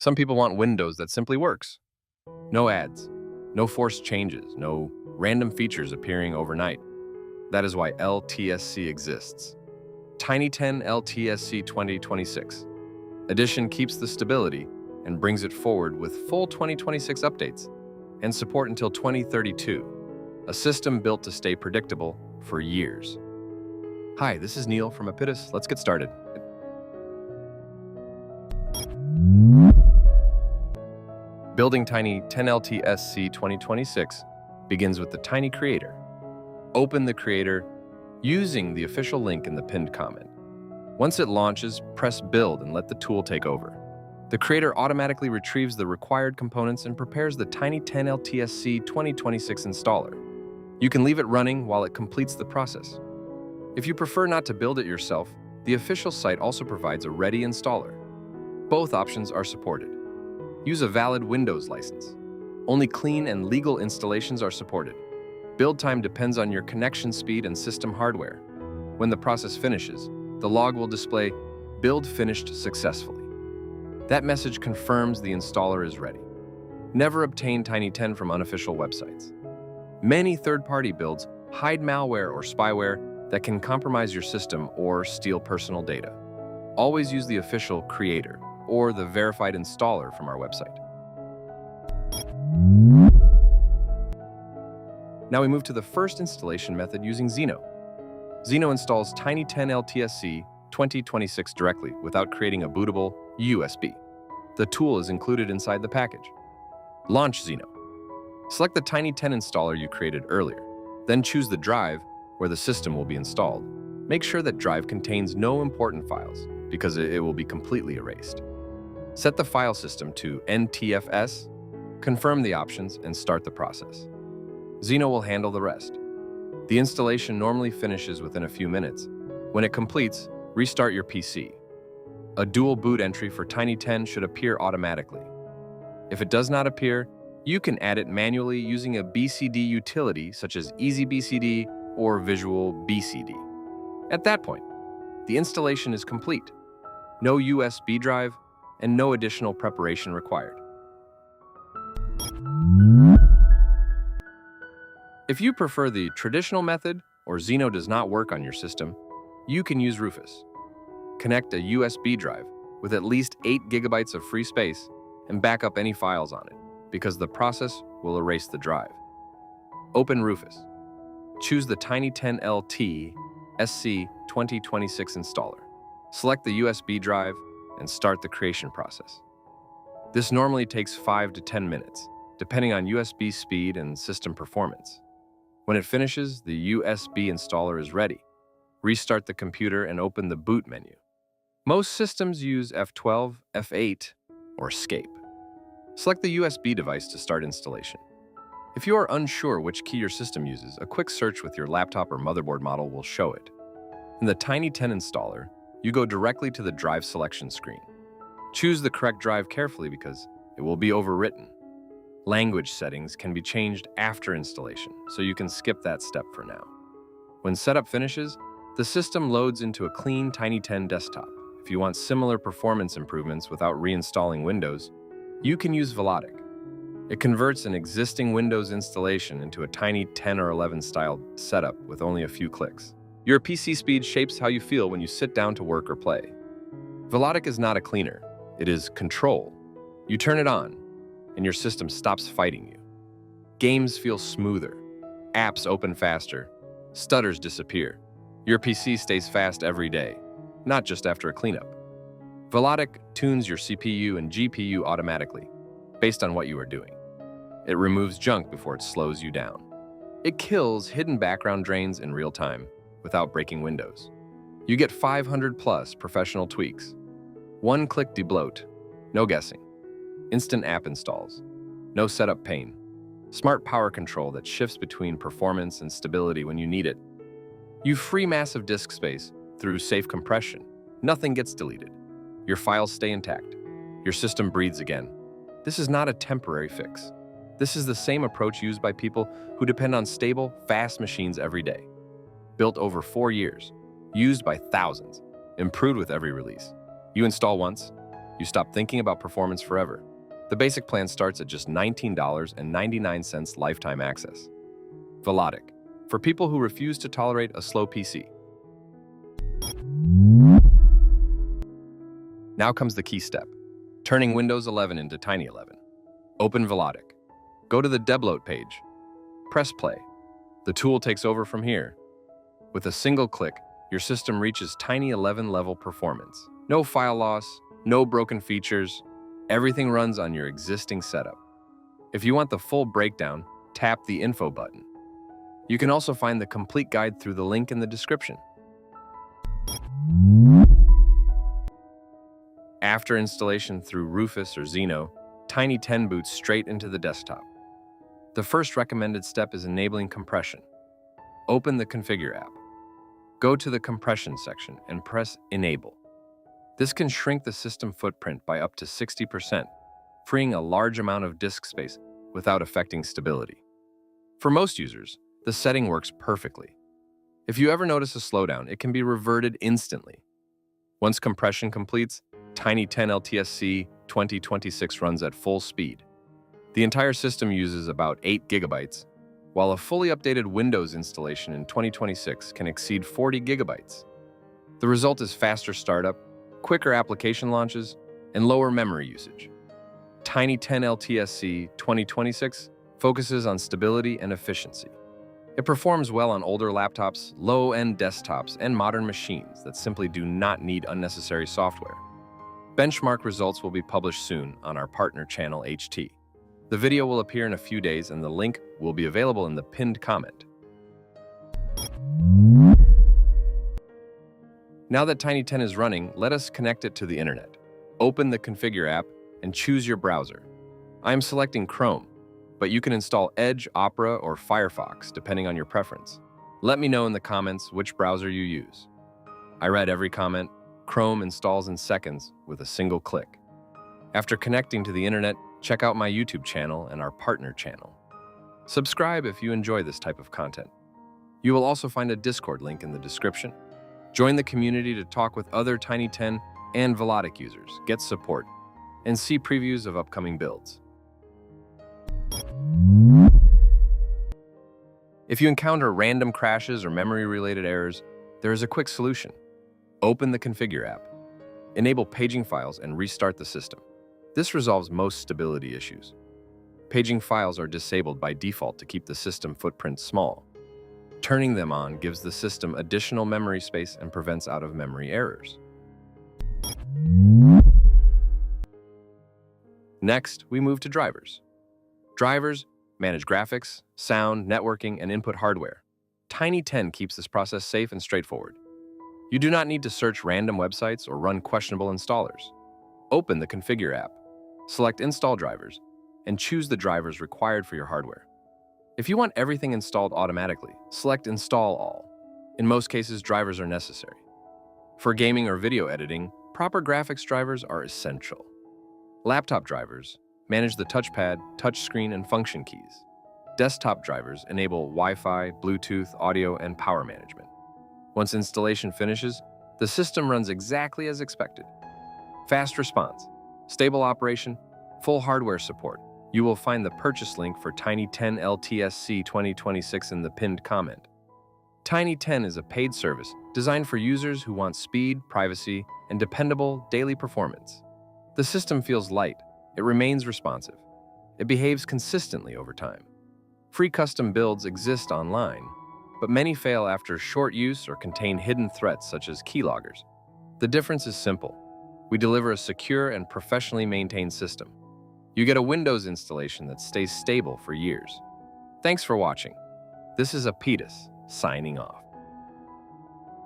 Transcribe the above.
Some people want Windows that simply works. No ads, no forced changes, no random features appearing overnight. That is why LTSC exists. Tiny 10 LTSC 2026 edition keeps the stability and brings it forward with full 2026 updates and support until 2032, a system built to stay predictable for years. Hi, this is Neil from Apidus. Let's get started. Building Tiny 10 LTSC 2026 begins with the Tiny Creator. Open the Creator using the official link in the pinned comment. Once it launches, press Build and let the tool take over. The Creator automatically retrieves the required components and prepares the Tiny 10 LTSC 2026 installer. You can leave it running while it completes the process. If you prefer not to build it yourself, the official site also provides a ready installer. Both options are supported. Use a valid Windows license. Only clean and legal installations are supported. Build time depends on your connection speed and system hardware. When the process finishes, the log will display "Build finished successfully." That message confirms the installer is ready. Never obtain Tiny 10 from unofficial websites. Many third-party builds hide malware or spyware that can compromise your system or steal personal data. Always use the official Creator or the verified installer from our website. Now we move to the first installation method using Zeno. Zeno installs Tiny 10 LTSC 2026 directly without creating a bootable USB. The tool is included inside the package. Launch Zeno. Select the Tiny 10 installer you created earlier. Then choose the drive where the system will be installed. Make sure that drive contains no important files because it will be completely erased. Set the file system to NTFS, confirm the options, and start the process. Zeno will handle the rest. The installation normally finishes within a few minutes. When it completes, restart your PC. A dual boot entry for Tiny 10 should appear automatically. If it does not appear, you can add it manually using a BCD utility such as EasyBCD or Visual BCD. At that point, the installation is complete. No USB drive, and no additional preparation required. If you prefer the traditional method or Zeno does not work on your system, you can use Rufus. Connect a USB drive with at least 8 GB of free space and back up any files on it, because the process will erase the drive. Open Rufus. Choose the Tiny 10 LTSC 2026 installer. Select the USB drive and start the creation process. This normally takes 5 to 10 minutes, depending on USB speed and system performance. When it finishes, the USB installer is ready. Restart the computer and open the boot menu. Most systems use F12, F8, or Escape. Select the USB device to start installation. If you are unsure which key your system uses, a quick search with your laptop or motherboard model will show it. In the Tiny 10 installer, you go directly to the drive selection screen. Choose the correct drive carefully because it will be overwritten. Language settings can be changed after installation, so you can skip that step for now. When setup finishes, the system loads into a clean Tiny 10 desktop. If you want similar performance improvements without reinstalling Windows, you can use Velotic. It converts an existing Windows installation into a Tiny 10 or 11 style setup with only a few clicks. Your PC speed shapes how you feel when you sit down to work or play. Velotic is not a cleaner, it is control. You turn it on, and your system stops fighting you. Games feel smoother, apps open faster, stutters disappear. Your PC stays fast every day, not just after a cleanup. Velotic tunes your CPU and GPU automatically, based on what you are doing. It removes junk before it slows you down. It kills hidden background drains in real time, without breaking Windows. You get 500+ professional tweaks. One-click debloat, no guessing. Instant app installs, no setup pain. Smart power control that shifts between performance and stability when you need it. You free massive disk space through safe compression. Nothing gets deleted. Your files stay intact. Your system breathes again. This is not a temporary fix. This is the same approach used by people who depend on stable, fast machines every day. Built over 4 years, used by thousands, improved with every release. You install once, you stop thinking about performance forever. The basic plan starts at just $19.99 lifetime access. Velotic, for people who refuse to tolerate a slow PC. Now comes the key step, turning Windows 11 into Tiny 11. Open Velotic. Go to the debloater page. Press play. The tool takes over from here. With a single click, your system reaches Tiny 11 level performance. No file loss, no broken features. Everything runs on your existing setup. If you want the full breakdown, tap the info button. You can also find the complete guide through the link in the description. After installation through Rufus or Zeno, Tiny 10 boots straight into the desktop. The first recommended step is enabling compression. Open the Configure app. Go to the Compression section and press Enable. This can shrink the system footprint by up to 60%, freeing a large amount of disk space without affecting stability. For most users, the setting works perfectly. If you ever notice a slowdown, it can be reverted instantly. Once compression completes, Tiny 10 LTSC 2026 runs at full speed. The entire system uses about 8 gigabytes, while a fully updated Windows installation in 2026 can exceed 40 gigabytes. The result is faster startup, quicker application launches, and lower memory usage. Tiny 10 LTSC 2026 focuses on stability and efficiency. It performs well on older laptops, low-end desktops, and modern machines that simply do not need unnecessary software. Benchmark results will be published soon on our partner channel HT. The video will appear in a few days and the link will be available in the pinned comment. Now that Tiny 10 is running, let us connect it to the internet. Open the Configure app and choose your browser. I am selecting Chrome, but you can install Edge, Opera, or Firefox depending on your preference. Let me know in the comments which browser you use. I read every comment. Chrome installs in seconds with a single click. After connecting to the internet, check out my YouTube channel and our partner channel. Subscribe if you enjoy this type of content. You will also find a Discord link in the description. Join the community to talk with other Tiny 10 and Velotic users, get support, and see previews of upcoming builds. If you encounter random crashes or memory-related errors, there is a quick solution. Open the Configure app, enable paging files, and restart the system. This resolves most stability issues. Paging files are disabled by default to keep the system footprint small. Turning them on gives the system additional memory space and prevents out-of-memory errors. Next, we move to drivers. Drivers manage graphics, sound, networking, and input hardware. Tiny 10 keeps this process safe and straightforward. You do not need to search random websites or run questionable installers. Open the Configure app, select Install Drivers, and choose the drivers required for your hardware. If you want everything installed automatically, select Install All. In most cases, drivers are necessary. For gaming or video editing, proper graphics drivers are essential. Laptop drivers manage the touchpad, touchscreen, and function keys. Desktop drivers enable Wi-Fi, Bluetooth, audio, and power management. Once installation finishes, the system runs exactly as expected. Fast response, stable operation, full hardware support. You will find the purchase link for Tiny 10 LTSC 2026 in the pinned comment. Tiny 10 is a paid service designed for users who want speed, privacy, and dependable daily performance. The system feels light, it remains responsive. It behaves consistently over time. Free custom builds exist online, but many fail after short use or contain hidden threats such as keyloggers. The difference is simple. We deliver a secure and professionally maintained system. You get a Windows installation that stays stable for years. Thanks for watching. This is Apetus, signing off.